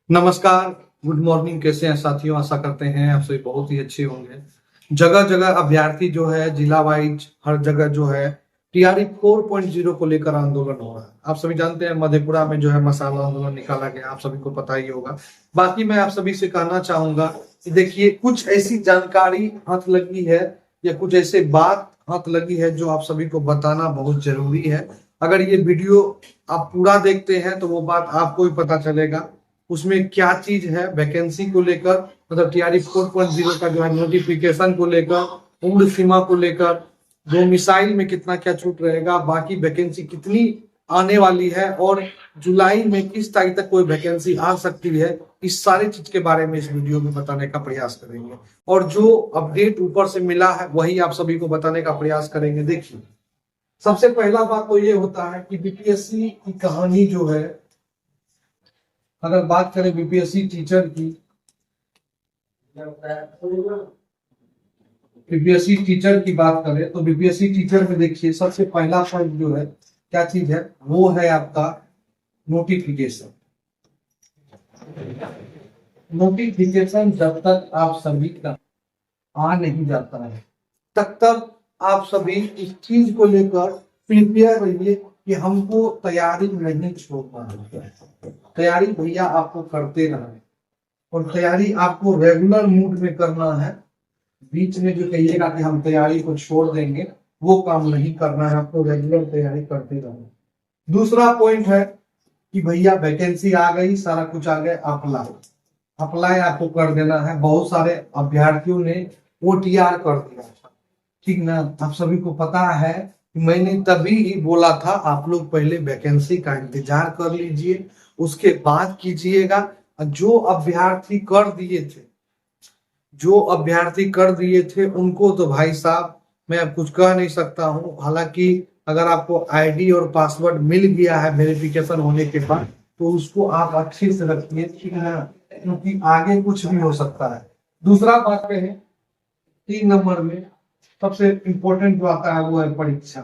नमस्कार, good morning. कैसे हैं साथियों? आशा करते हैं आप सभी बहुत ही अच्छे होंगे। जगह जगह अभ्यर्थी जो है जिला वाइज हर जगह जो है टीआरई 4.0 को लेकर आंदोलन हो रहा है। आप सभी जानते हैं मधेपुरा में जो है मसाला आंदोलन निकाला गया, आप सभी को पता ही होगा। बाकी मैं आप सभी से कहना चाहूंगा कि देखिए, कुछ ऐसी जानकारी हाथ लगी है या कुछ ऐसे बात हाथ लगी है जो आप सभी को बताना बहुत जरूरी है। अगर ये वीडियो आप पूरा देखते हैं तो वो बात आपको भी पता चलेगा उसमें क्या चीज है। वैकेंसी को लेकर, मतलब टीआरई 4.0 का जो है नोटिफिकेशन को लेकर, उम्र सीमा को लेकर, दो मिसाइल में कितना क्या छूट रहेगा, बाकी वैकेंसी कितनी आने वाली है और जुलाई में किस तारीख तक कोई वैकेंसी आ सकती है, इस सारी चीज के बारे में इस वीडियो में बताने का प्रयास करेंगे। और जो अपडेट ऊपर से मिला है वही आप सभी को बताने का प्रयास करेंगे। देखिए, सबसे पहला बात तो ये होता है कि बीपीएससी की कहानी जो है, अगर बात करें बीपीएससी टीचर की, बीपीएससी टीचर की बात करें तो बीपीएससी टीचर में देखिए सबसे पहला पॉइंट जो है क्या चीज है, वो है आपका नोटिफिकेशन। नोटिफिकेशन जब तक आप सभी का आ नहीं जाता है तब तक आप सभी इस चीज को लेकर प्रिपेयर रहिए कि हमको तैयारी नहीं छोड़ना है। तैयारी भैया आपको करते रहना और तैयारी आपको रेगुलर मूड में करना है। बीच में जो कहिएगा कि हम तैयारी को छोड़ देंगे, वो काम नहीं करना है, आपको रेगुलर तैयारी करते रहना। दूसरा पॉइंट है कि भैया वैकेंसी आ गई, सारा कुछ आ गया, अप्लाई आपको कर देना है। बहुत सारे अभ्यर्थियों ने ओटीआर कर दिया था, ठीक ना। आप सभी को पता है कि मैंने तभी ही बोला था आप लोग पहले वैकेंसी का इंतजार कर लीजिए, उसके बाद कीजिएगा। जो अभ्यर्थी कर दिए थे, जो अभ्यर्थी कर दिए थे उनको तो भाई साहब मैं अब कुछ कह नहीं सकता हूं। हालांकि अगर आपको आईडी और पासवर्ड मिल गया है वेरिफिकेशन होने के बाद तो उसको आप अच्छे से रखिए, ठीक है ना, क्योंकि आगे कुछ भी हो सकता है। दूसरा बात है 3 नंबर में सबसे इम्पोर्टेंट जो आता है वो है परीक्षा।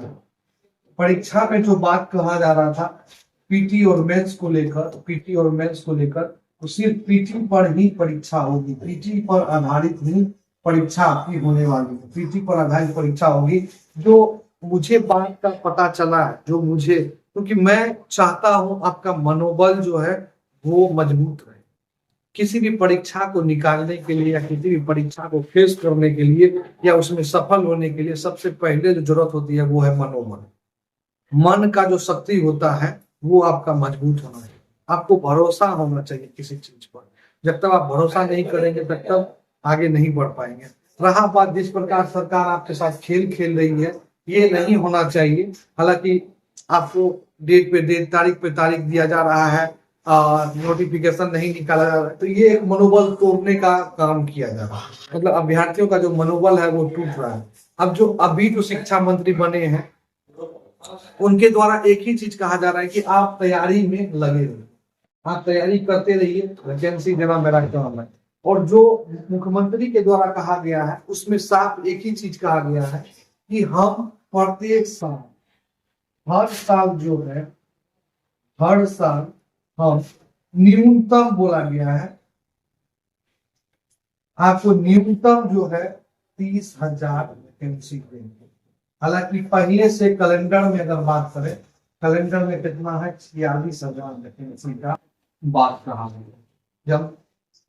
परीक्षा में जो बात कहा जा रहा था पीटी और मेंस को लेकर तो सिर्फ पीटी पर ही परीक्षा होगी, पीटी पर आधारित ही परीक्षा आपकी होने वाली है, पीटी पर आधारित परीक्षा होगी। जो मुझे बात का पता चला है, जो मुझे, क्योंकि मैं चाहता हूं आपका मनोबल जो है वो मजबूत रहे। किसी भी परीक्षा को निकालने के लिए या किसी भी परीक्षा को फेस करने के लिए या उसमें सफल होने के लिए सबसे पहले जो जरूरत होती है वो है मनोबल। मन का जो शक्ति होता है वो आपका मजबूत होना चाहिए, आपको भरोसा होना चाहिए किसी चीज पर। जब तक आप भरोसा नहीं करेंगे तब तक आगे नहीं बढ़ पाएंगे। रहा बात जिस प्रकार सरकार आपके साथ खेल खेल रही है, ये नहीं होना चाहिए। हालांकि आपको डेट पे डेट, तारीख पे तारीख दिया जा रहा है, नोटिफिकेशन नहीं निकाला जा रहा है, तो ये एक मनोबल तोड़ने का काम किया जा रहा है। मतलब अभ्यर्थियों का जो मनोबल है वो टूट रहा है। अब जो अभी जो शिक्षा मंत्री बने हैं उनके द्वारा एक ही चीज कहा जा रहा है कि आप तैयारी में लगे रहिए, आप तैयारी करते रहिए, वैकेंसी देना मेरा काम है। और जो मुख्यमंत्री के द्वारा कहा गया है उसमें साफ एक ही चीज कहा गया है कि हम प्रत्येक साल, हर साल जो है, हर साल हम न्यूनतम बोला गया है, आपको न्यूनतम जो है 30,000 वैकेंसी देंगे। हालांकि पहले से कैलेंडर में अगर बात करें, कैलेंडर में कितना है, 46,000 वैकेंसी का बात कहा गया। जब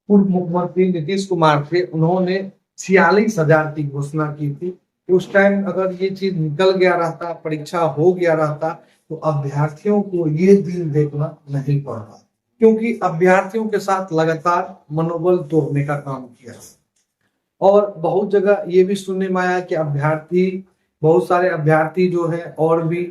पूर्व मुख्यमंत्री नीतीश कुमार थे उन्होंने 46,000 की घोषणा की थी। उस टाइम अगर ये चीज निकल गया रहता, परीक्षा हो गया रहता, तो अभ्यर्थियों को ये दिन देखना नहीं पड़ता, क्योंकि अभ्यर्थियों के साथ लगातार मनोबल तोड़ने का काम किया। और बहुत जगह ये भी सुनने में आया कि बहुत सारे अभ्यर्थी जो है और भी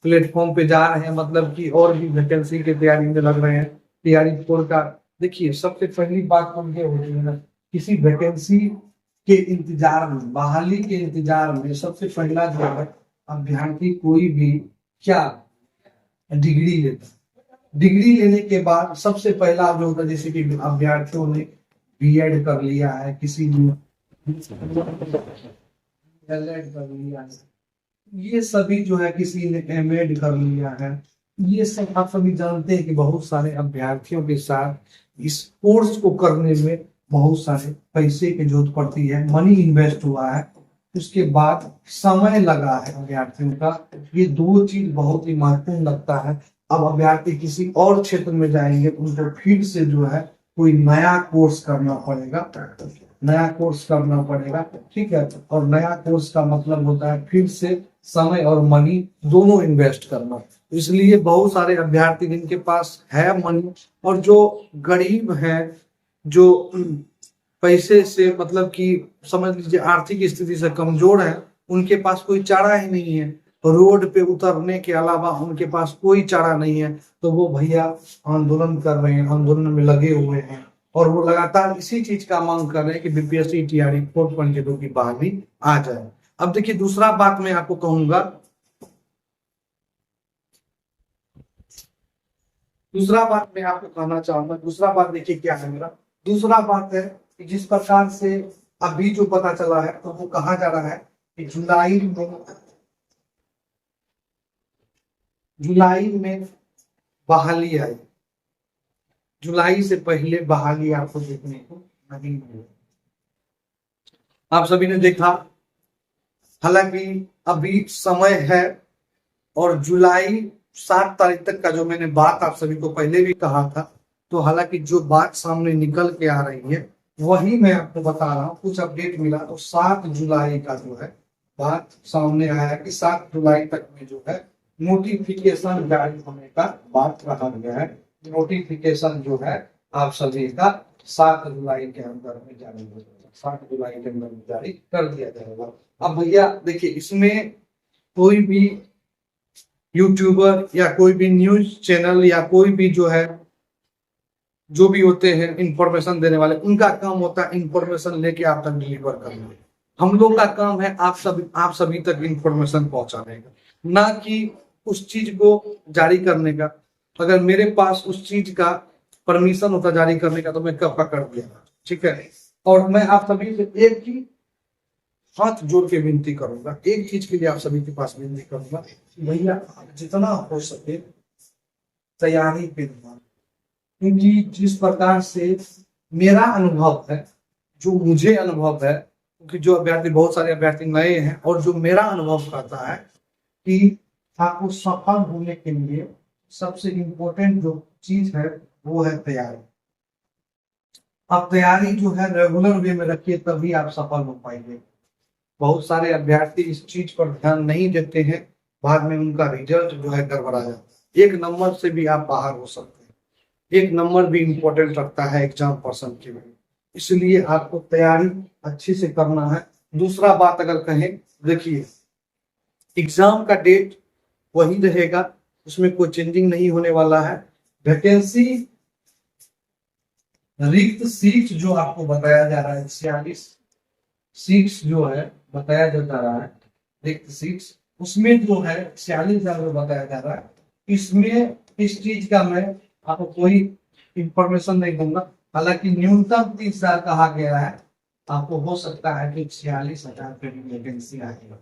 प्लेटफॉर्म पे जा रहे हैं, मतलब कि और भी वैकेंसी की तैयारी में लग रहे हैं, टीआरई 4 का। देखिए, सबसे पहली बात तो ये होती है ना, किसी वैकेंसी के इंतजार में, बहाली के इंतजार में सबसे पहला जो है अभ्यर्थी कोई भी क्या डिग्री लेता है। डिग्री लेने के बाद सबसे पहला जो होता है, जैसे कि अभ्यर्थियों ने बीएड कर लिया है, किसी ने एलएड कर लिया है, ये सभी जो है, किसी ने एमएड कर लिया है, ये सब आप सभी जानते हैं कि बहुत सारे अभ्यर्थियों के साथ इस कोर्स को करने में बहुत सारे पैसे की जरूरत पड़ती है, मनी इन्वेस्ट हुआ है, उसके बाद समय लगा है अभ्यर्थियों का। ये दो चीज बहुत ही महत्वपूर्ण लगता है। अब अभ्यर्थी किसी और क्षेत्र में जाएंगे, उनको फिर से जो है कोई नया कोर्स करना पड़ेगा, नया कोर्स करना पड़ेगा, ठीक है। और नया कोर्स का मतलब होता है फिर से समय और मनी दोनों इन्वेस्ट करना। इसलिए बहुत सारे अभ्यर्थी जिनके पास है मनी और जो गरीब हैं, जो पैसे से मतलब कि समझ लीजिए आर्थिक स्थिति से कमजोर है, उनके पास कोई चारा ही नहीं है, रोड पे उतरने के अलावा उनके पास कोई चारा नहीं है, तो वो भैया आंदोलन कर रहे हैं, आंदोलन में लगे हुए हैं और वो लगातार इसी चीज का मांग कर रहे हैं कि बीपीएससी टीआरई 4.0 की बहाली आ जाए। अब देखिए दूसरा बात मैं आपको कहूंगा, दूसरा बात मैं आपको कहना चाहूंगा, दूसरा बात देखिए क्या है मेरा, दूसरा बात है कि जिस प्रकार से अभी जो पता चला है तो वो कहा जा रहा है कि जुलाई में बहाली आई। जुलाई से पहले बहाली आपको देखने को नहीं मिली। आप सभी ने देखा, हालांकि अभी समय है और जुलाई 7 तारीख तक का जो मैंने बात आप सभी को पहले भी कहा था, तो हालांकि जो बात सामने निकल के आ रही है वही मैं आपको बता रहा हूँ। कुछ अपडेट मिला तो 7 जुलाई का जो है बात सामने आया है कि 7 जुलाई तक में जो है नोटिफिकेशन जारी होने का बात रखा गया है। नोटिफिकेशन जो है आप सभी का 7 जुलाई के अंदर में जारी हो जाएगा, 7 जुलाई के अंदर में जारी कर दिया जाएगा। अब भैया देखिए, इसमें कोई भी यूट्यूबर या कोई भी न्यूज चैनल या कोई भी जो है, जो भी होते हैं इंफॉर्मेशन देने वाले, उनका काम होता है इंफॉर्मेशन लेके आप तक डिलीवर करना। हम लोग का काम है आप सभी तक इंफॉर्मेशन पहुंचाने का, ना कि उस चीज को जारी करने का। अगर मेरे पास उस चीज का परमिशन होता जारी करने का तो मैं कब का कर दिया, ठीक है। और मैं आप सभी से एक ही हाथ जोड़ के विनती करूंगा, एक चीज के लिए आप सभी के पास विनती करूंगा, भैया जितना हो सके तैयारी पे ध्यान, क्योंकि जिस प्रकार से मेरा अनुभव है, जो मुझे अनुभव है, क्योंकि जो अभ्यर्थी बहुत सारे अभ्यर्थी नए हैं, और जो मेरा अनुभव करता है कि आपको सफल होने के लिए सबसे इम्पोर्टेंट जो चीज है वो है तैयारी। आप तैयारी जो है रेगुलर वे में रखिए, तभी आप सफल हो पाएंगे। बहुत सारे अभ्यर्थी इस चीज पर ध्यान नहीं देते हैं, बाद में उनका रिजल्ट जो है गड़बड़ा जाता है। एक नंबर से भी आप बाहर हो सकते हैं, एक नंबर भी इम्पोर्टेंट रखता है एग्जाम पर्सन के लिए, इसलिए आपको तैयारी अच्छे से करना है। दूसरा बात अगर कहें, देखिए एग्जाम का डेट वही रहेगा, उसमें कोई चेंजिंग नहीं होने वाला है। वैकेंसी रिक्त सीट जो आपको बताया जा रहा है 46 सीट्स जो है बताया जा रहा है, रिक्त सीट्स, उसमें जो है 46,000 बताया जा रहा है। इसमें इस चीज का मैं आपको कोई इंफॉर्मेशन नहीं दूंगा, हालांकि न्यूनतम 30,000 कहा गया है। आपको हो सकता है कि 46,000 पे वैकेंसी आएगी।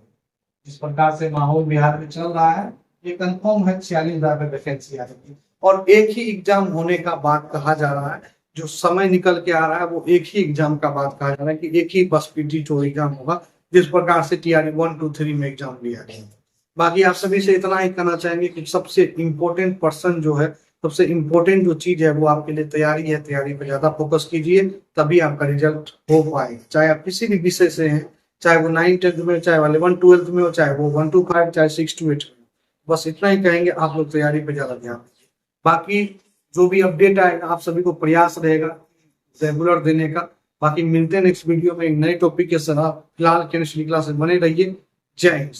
जिस प्रकार से माहौल बिहार में चल रहा है, ये कंफर्म है 46,000 पे वैकेंसी आएगी। और एक ही एग्जाम होने का बात कहा जा रहा है, जो समय निकल के आ रहा है वो एक ही एग्जाम का बात कहा जा रहा है कि एक ही बस पीटी2 एग्जाम होगा, जिस प्रकार से टीआरई 1, 2, 3 में एग्जाम लिया गया। बाकी आप सभी से इतना ही कहना चाहेंगे कि सबसे इम्पोर्टेंट पर्सन जो है, सबसे इम्पोर्टेंट जो चीज है वो आपके लिए तैयारी है। तैयारी पे ज्यादा फोकस कीजिए, तभी आपका रिजल्ट हो पाए। चाहे आप किसी भी विषय से हैं, चाहे वो 9, 10 में, चाहे वो 11, 12 में हो, चाहे वो 1 to 5, चाहे 6 to 8 में, बस इतना ही कहेंगे, आप लोग तैयारी पे ज्यादा ध्यान दीजिए। बाकी जो भी अपडेट आएगा आप सभी को प्रयास रहेगा रेगुलर देने का। बाकी मिलते हैं नेक्स्ट वीडियो में एक नए टॉपिक के साथ। फिलहाल केमिस्ट्री क्लास में बने रहिए। जय हिंद।